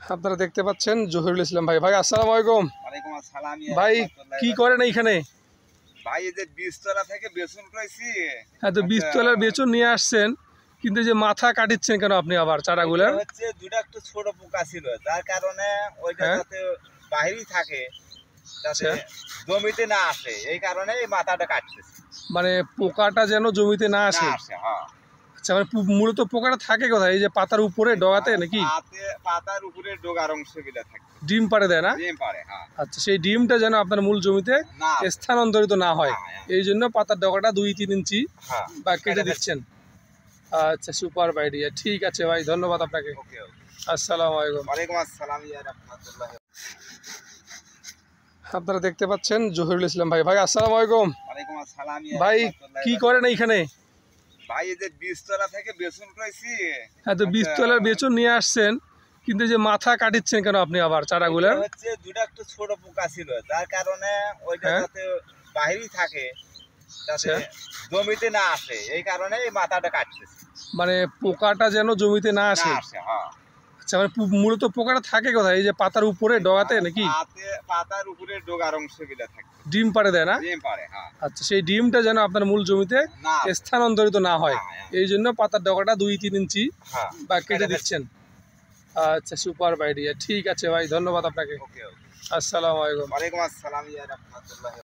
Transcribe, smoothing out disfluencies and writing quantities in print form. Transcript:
আপনারা দেখতে পাচ্ছেন জহিরুল ইসলাম ভাই। ভাই আসসালামু আলাইকুম। ওয়ালাইকুম আসসালাম। ভাই কি করেন এইখানে? ভাই এই যে বীজতলা থেকে বেসন কইছি। হ্যাঁ, তো বীজতলার বেচন নিয়ে আসছেন, কিন্তু যে মাথা কাটিচ্ছেন কেন আপনি আবার চারাগুলার? হচ্ছে দুইটা একটু ছোট পোকা ছিল, যার কারণে ওইটা হ্যাঁ, যাতে বাইরেই থাকে, যাতে আচ্ছা। জমিতে না আসে, এই কারণে এই মাথাটা কাটতেছি। মানে পোকাটা যেন জমিতে না না আসে। আসে, হ্যাঁ। আচ্ছা, মানে মূলত পোকাটা থাকে কোথায়? এই যে পাতার উপরে ডগাতে নাকি? পাতার উপরে ডগার অংশ গুলা থাকে, ডিম পাড়ে দেয় না? ডিম পারে, হ্যাঁ। আচ্ছা, সেই ডিমটা যেন আপনার মূল জমিতে না আসে। স্থানান্তরিত না হয়, হ্যাঁ, এই জন্য পাতার ডগাটা 2-3 ইঞ্চি হ্যাঁ, বা কেটে দিচ্ছেন। আচ্ছা, সুপার আইডিয়া। ঠিক আছে ভাই, ধন্যবাদ আপনাকে। ওকে ওকে। আসসালামু আলাইকুম। ওয়ালাইকুম আসসালাম রাহমাতুল্লাহ। আপনারা দেখতে পাচ্ছেন জহিরুল ইসলাম ভাই। ভাই আসসালামু আলাইকুম। ওয়ালাইকুম আসসালাম ভাই রাহমাতুল্লাহ। কি করেন এইখানে? ভাই এই যে বীজতলা থেকে বেসন কইছি। হ্যাঁ, তো বীজতলার বেচন নিয়ে আসছেন, কিন্তু যে মাথা কাটিচ্ছেন কেন আপনি আবার চারাগুলার? হচ্ছে দুইটা একটু ছোট পোকা ছিল, যার কারণে ওইটা হ্যাঁ, যাতে বাইরেই থাকে, যাতে আচ্ছা। জমিতে না আসে, এই কারণে এই মাথাটা কাটতেছি। মানে পোকাটা যেন জমিতে না না আসে। আসে, হ্যাঁ। আচ্ছা, মানে মূলত পোকাটা থাকে কোথায়? এই যে পাতার উপরে ডগাতে নাকি? পাতার উপরে ডগার অংশ গুলা থাকে, ডিম পাড়ে দেয় না? ডিম পারে, হ্যাঁ। আচ্ছা, সেই ডিমটা যেন আপনার মূল জমিতে না আসে। স্থানান্তরিত না হয়, হ্যাঁ, এই জন্য পাতার ডগাটা 2-3 ইঞ্চি হ্যাঁ, বা কেটে দিচ্ছেন। আচ্ছা, সুপার আইডিয়া। ঠিক আছে ভাই, ধন্যবাদ আপনাকে। ওকে ওকে। আসসালামু আলাইকুম। ওয়ালাইকুম আসসালাম রাহমাতুল্লাহ।